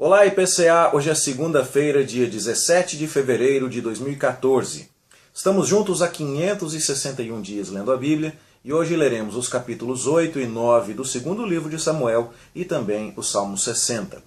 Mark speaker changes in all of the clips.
Speaker 1: Olá IPCA, hoje é segunda-feira, dia 17 de fevereiro de 2014. Estamos juntos há 561 dias lendo a Bíblia e hoje leremos os capítulos 8 e 9 do segundo livro de Samuel e também o Salmo 60.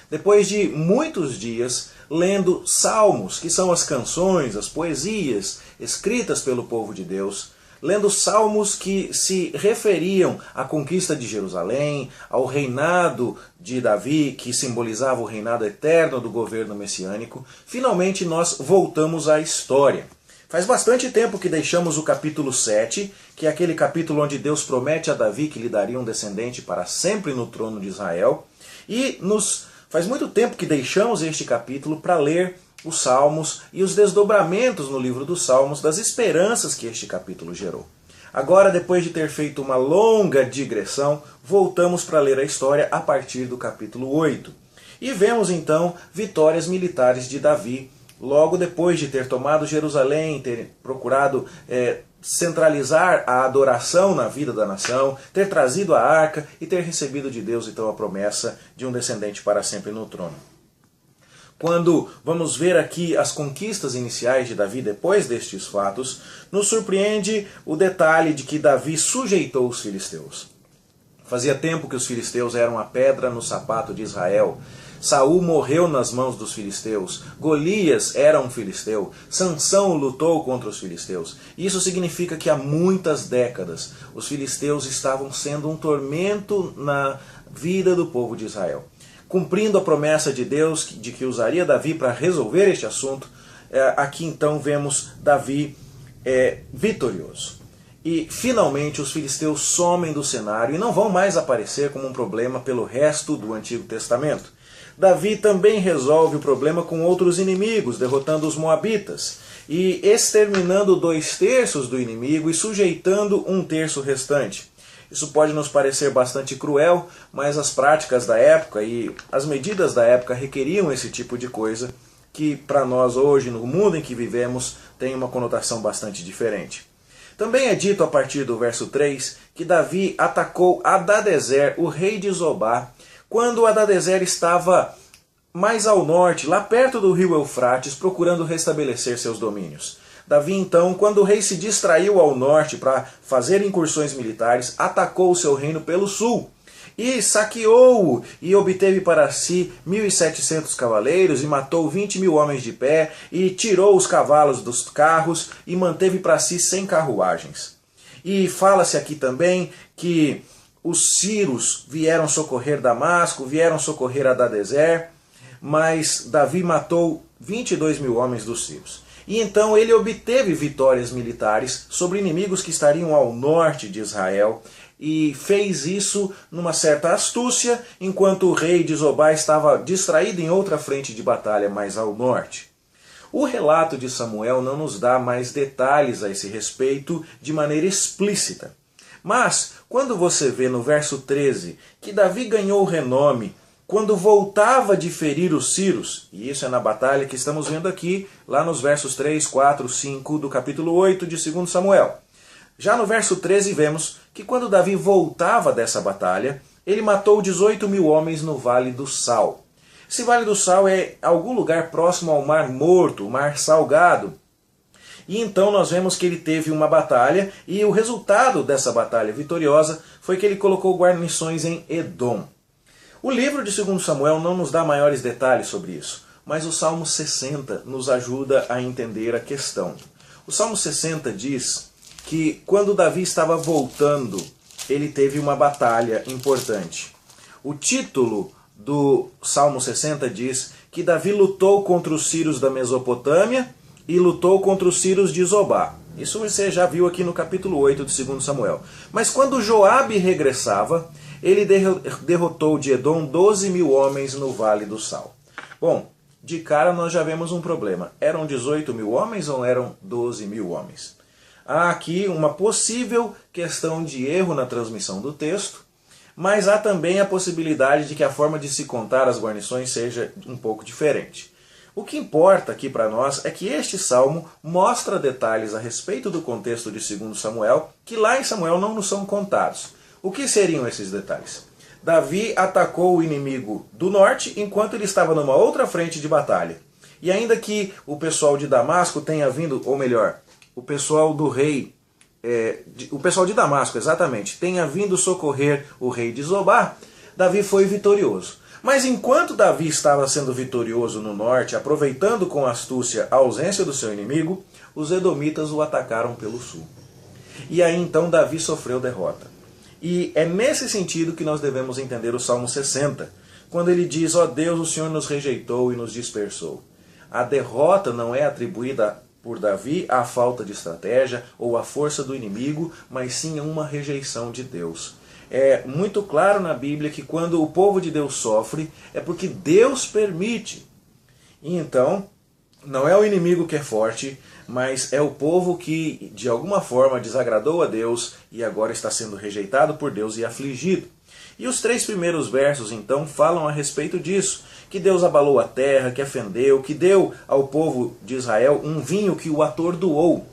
Speaker 1: Depois de muitos dias lendo salmos, que são as canções, as poesias escritas pelo povo de Deus, lendo salmos que se referiam à conquista de Jerusalém, ao reinado de Davi, que simbolizava o reinado eterno do governo messiânico, finalmente nós voltamos à história. Faz bastante tempo que deixamos o capítulo 7, que é aquele capítulo onde Deus promete a Davi que lhe daria um descendente para sempre no trono de Israel, e faz muito tempo que deixamos este capítulo para ler os Salmos e os desdobramentos no livro dos Salmos das esperanças que este capítulo gerou. Agora, depois de ter feito uma longa digressão, voltamos para ler a história a partir do capítulo 8. E vemos então vitórias militares de Davi, logo depois de ter tomado Jerusalém, ter procurado centralizar a adoração na vida da nação, ter trazido a arca e ter recebido de Deus então a promessa de um descendente para sempre no trono. Quando vamos ver aqui as conquistas iniciais de Davi depois destes fatos, nos surpreende o detalhe de que Davi sujeitou os filisteus. Fazia tempo que os filisteus eram a pedra no sapato de Israel. Saul morreu nas mãos dos filisteus. Golias era um filisteu. Sansão lutou contra os filisteus. Isso significa que há muitas décadas os filisteus estavam sendo um tormento na vida do povo de Israel. Cumprindo a promessa de Deus de que usaria Davi para resolver este assunto, aqui então vemos Davi vitorioso. E finalmente os filisteus somem do cenário e não vão mais aparecer como um problema pelo resto do Antigo Testamento. Davi também resolve o problema com outros inimigos, derrotando os moabitas e exterminando 2/3 do inimigo e sujeitando 1/3 restante. Isso pode nos parecer bastante cruel, mas as práticas da época e as medidas da época requeriam esse tipo de coisa, que para nós hoje, no mundo em que vivemos, tem uma conotação bastante diferente. Também é dito a partir do verso 3 que Davi atacou Hadadezer, o rei de Zobá, quando Hadadezer estava mais ao norte, lá perto do rio Eufrates, procurando restabelecer seus domínios. Davi, então, quando o rei se distraiu ao norte para fazer incursões militares, atacou o seu reino pelo sul e saqueou-o e obteve para si 1.700 cavaleiros e matou 20.000 homens de pé e tirou os cavalos dos carros e manteve para si 100 carruagens. E fala-se aqui também que os sírios vieram socorrer Damasco, vieram socorrer Hadadezer, mas Davi matou 22.000 homens dos sírios. E então ele obteve vitórias militares sobre inimigos que estariam ao norte de Israel e fez isso numa certa astúcia, enquanto o rei de Zobá estava distraído em outra frente de batalha mais ao norte. O relato de Samuel não nos dá mais detalhes a esse respeito de maneira explícita. Mas, quando você vê no verso 13 que Davi ganhou renome quando voltava de ferir os sírios, e isso é na batalha que estamos vendo aqui, lá nos versos 3, 4, 5 do capítulo 8 de 2 Samuel. Já no verso 13 vemos que quando Davi voltava dessa batalha, ele matou 18.000 homens no Vale do Sal. Esse Vale do Sal é algum lugar próximo ao Mar Morto, o Mar Salgado. E então nós vemos que ele teve uma batalha, e o resultado dessa batalha vitoriosa foi que ele colocou guarnições em Edom. O livro de 2 Samuel não nos dá maiores detalhes sobre isso, mas o Salmo 60 nos ajuda a entender a questão. O Salmo 60 diz que quando Davi estava voltando, ele teve uma batalha importante. O título do Salmo 60 diz que Davi lutou contra os sírios da Mesopotâmia e lutou contra os sírios de Zobá. Isso você já viu aqui no capítulo 8 de 2 Samuel. Mas quando Joabe regressava, ele derrotou de Edom 12.000 homens no Vale do Sal. Bom, de cara nós já vemos um problema. Eram 18.000 homens ou eram 12.000 homens? Há aqui uma possível questão de erro na transmissão do texto, mas há também a possibilidade de que a forma de se contar as guarnições seja um pouco diferente. O que importa aqui para nós é que este salmo mostra detalhes a respeito do contexto de 2 Samuel, que lá em Samuel não nos são contados. O que seriam esses detalhes? Davi atacou o inimigo do norte enquanto ele estava numa outra frente de batalha. E ainda que o pessoal de Damasco tenha vindo, ou melhor, o pessoal do rei, o pessoal de Damasco, exatamente, tenha vindo socorrer o rei de Zobá, Davi foi vitorioso. Mas enquanto Davi estava sendo vitorioso no norte, aproveitando com astúcia a ausência do seu inimigo, os edomitas o atacaram pelo sul. E aí então Davi sofreu derrota. E é nesse sentido que nós devemos entender o Salmo 60, quando ele diz: ó Deus, o Senhor nos rejeitou e nos dispersou. A derrota não é atribuída por Davi à falta de estratégia ou à força do inimigo, mas sim a uma rejeição de Deus. É muito claro na Bíblia que quando o povo de Deus sofre, é porque Deus permite. E então, não é o inimigo que é forte, mas é o povo que de alguma forma desagradou a Deus e agora está sendo rejeitado por Deus e afligido. E os 3 primeiros versos então falam a respeito disso, que Deus abalou a terra, que ofendeu, que deu ao povo de Israel um vinho que o atordoou.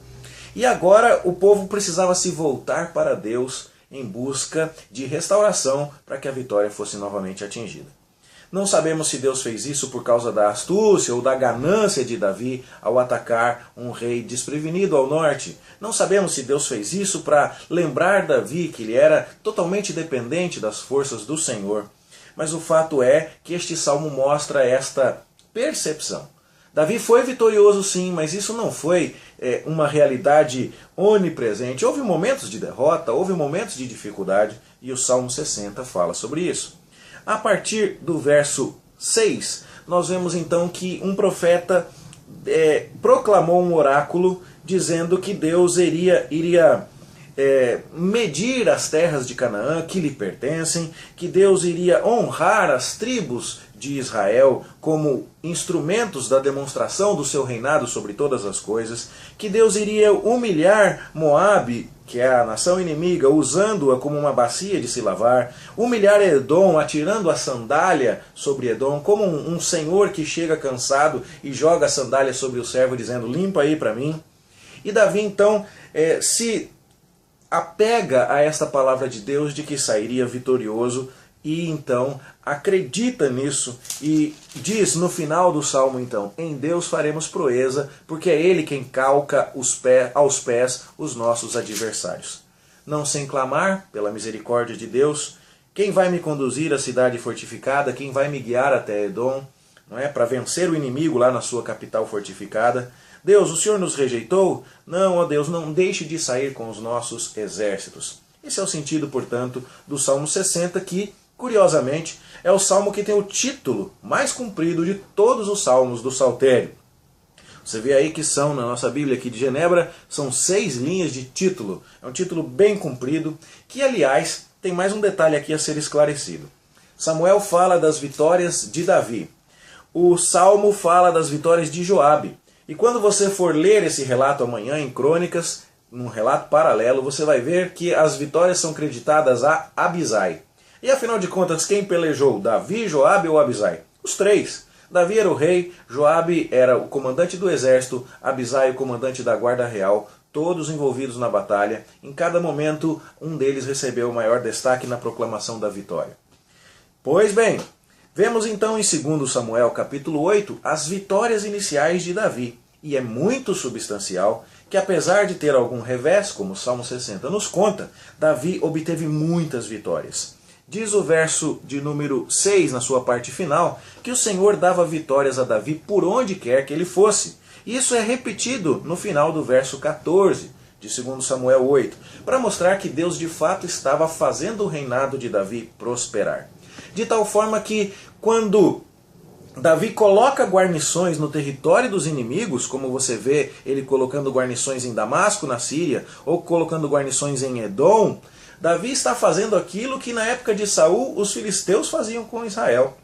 Speaker 1: E agora o povo precisava se voltar para Deus em busca de restauração para que a vitória fosse novamente atingida. Não sabemos se Deus fez isso por causa da astúcia ou da ganância de Davi ao atacar um rei desprevenido ao norte. Não sabemos se Deus fez isso para lembrar Davi que ele era totalmente dependente das forças do Senhor. Mas o fato é que este salmo mostra esta percepção. Davi foi vitorioso sim, mas isso não foi uma realidade onipresente. Houve momentos de derrota, houve momentos de dificuldade, e o Salmo 60 fala sobre isso. A partir do verso 6, nós vemos então que um profeta proclamou um oráculo dizendo que Deus iria medir as terras de Canaã que lhe pertencem, que Deus iria honrar as tribos de Israel como instrumentos da demonstração do seu reinado sobre todas as coisas, que Deus iria humilhar Moabe, que é a nação inimiga, usando-a como uma bacia de se lavar, humilhar Edom, atirando a sandália sobre Edom, como um senhor que chega cansado e joga a sandália sobre o servo, dizendo: limpa aí para mim. E Davi então se apega a esta palavra de Deus de que sairia vitorioso, e então acredita nisso e diz no final do salmo então: em Deus faremos proeza, porque é Ele quem calca aos pés os nossos adversários. Não sem clamar pela misericórdia de Deus: quem vai me conduzir à cidade fortificada? Quem vai me guiar até Edom? Não é? Para vencer o inimigo lá na sua capital fortificada. Deus, o Senhor nos rejeitou? Não, ó Deus, não deixe de sair com os nossos exércitos. Esse é o sentido, portanto, do Salmo 60, que, curiosamente, é o salmo que tem o título mais comprido de todos os salmos do Saltério. Você vê aí que são, na nossa Bíblia aqui de Genebra, são 6 linhas de título. É um título bem comprido, que, aliás, tem mais um detalhe aqui a ser esclarecido. Samuel fala das vitórias de Davi. O salmo fala das vitórias de Joabe. E quando você for ler esse relato amanhã em Crônicas, num relato paralelo, você vai ver que as vitórias são creditadas a Abisai. E afinal de contas, quem pelejou? Davi, Joabe ou Abisai? Os 3. Davi era o rei, Joabe era o comandante do exército, Abisai o comandante da guarda real, todos envolvidos na batalha. Em cada momento, um deles recebeu o maior destaque na proclamação da vitória. Pois bem, vemos então em 2 Samuel capítulo 8 as vitórias iniciais de Davi. E é muito substancial que, apesar de ter algum revés, como o Salmo 60 nos conta, Davi obteve muitas vitórias. Diz o verso de número 6, na sua parte final, que o Senhor dava vitórias a Davi por onde quer que ele fosse. Isso é repetido no final do verso 14 de 2 Samuel 8, para mostrar que Deus de fato estava fazendo o reinado de Davi prosperar. De tal forma que, quando Davi coloca guarnições no território dos inimigos, como você vê ele colocando guarnições em Damasco, na Síria, ou colocando guarnições em Edom, Davi está fazendo aquilo que na época de Saul os filisteus faziam com Israel.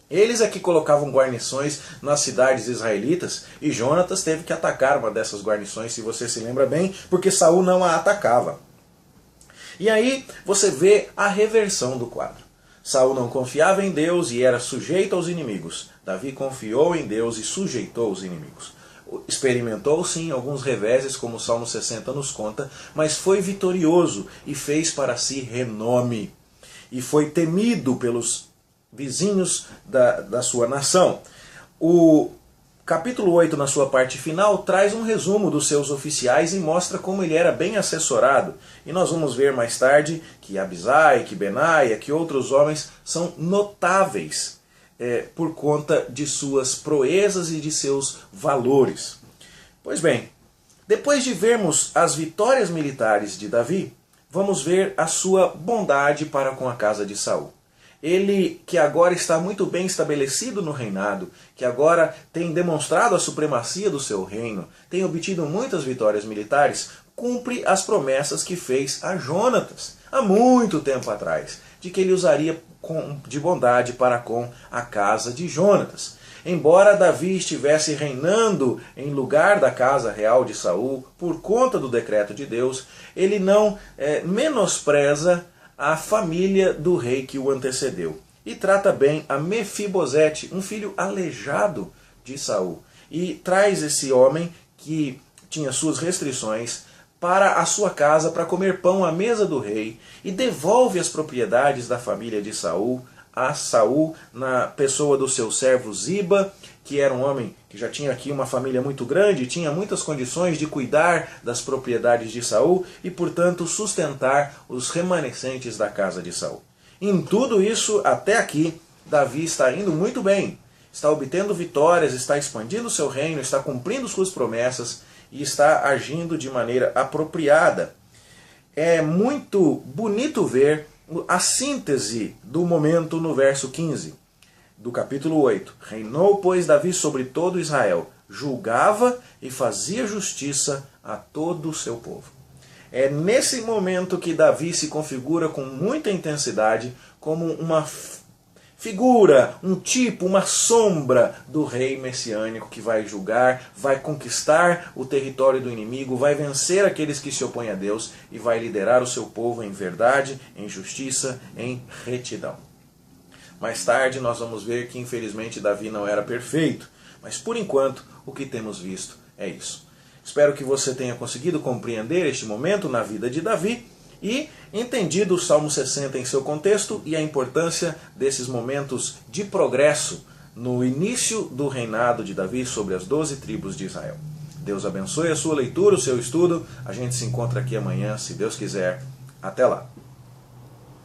Speaker 1: Eles é que colocavam guarnições nas cidades israelitas, e Jonatas teve que atacar uma dessas guarnições, se você se lembra bem, porque Saul não a atacava. E aí você vê a reversão do quadro. Saul não confiava em Deus e era sujeito aos inimigos. Davi confiou em Deus e sujeitou os inimigos. Experimentou sim alguns reveses, como o Salmo 60 nos conta, mas foi vitorioso e fez para si renome. e foi temido pelos vizinhos da sua nação. O capítulo 8, na sua parte final, traz um resumo dos seus oficiais e mostra como ele era bem assessorado. E nós vamos ver mais tarde que Abisai, que Benaia, que outros homens são notáveis por conta de suas proezas e de seus valores. Pois bem, depois de vermos as vitórias militares de Davi, vamos ver a sua bondade para com a casa de Saul. Ele, que agora está muito bem estabelecido no reinado, que agora tem demonstrado a supremacia do seu reino, tem obtido muitas vitórias militares, cumpre as promessas que fez a Jonatas, há muito tempo atrás, de que ele usaria de bondade para com a casa de Jonatas. Embora Davi estivesse reinando em lugar da casa real de Saul, por conta do decreto de Deus, ele não menospreza a família do rei que o antecedeu. E trata bem a Mefibosete, um filho aleijado de Saul. E traz esse homem que tinha suas restrições para a sua casa para comer pão à mesa do rei e devolve as propriedades da família de Saul a Saul na pessoa do seu servo Ziba, que era um homem que já tinha aqui uma família muito grande, tinha muitas condições de cuidar das propriedades de Saul e, portanto, sustentar os remanescentes da casa de Saul. Em tudo isso, até aqui, Davi está indo muito bem, está obtendo vitórias, está expandindo seu reino, está cumprindo suas promessas e está agindo de maneira apropriada. É muito bonito ver a síntese do momento no verso 15 do capítulo 8. Reinou, pois, Davi sobre todo Israel, julgava e fazia justiça a todo o seu povo. É nesse momento que Davi se configura com muita intensidade como uma figura, um tipo, uma sombra do rei messiânico que vai julgar, vai conquistar o território do inimigo, vai vencer aqueles que se opõem a Deus e vai liderar o seu povo em verdade, em justiça, em retidão. Mais tarde nós vamos ver que infelizmente Davi não era perfeito, mas por enquanto o que temos visto é isso. Espero que você tenha conseguido compreender este momento na vida de Davi e entendido o Salmo 60 em seu contexto e a importância desses momentos de progresso no início do reinado de Davi sobre as 12 tribos de Israel. Deus abençoe a sua leitura, o seu estudo. A gente se encontra aqui amanhã, se Deus quiser. Até lá.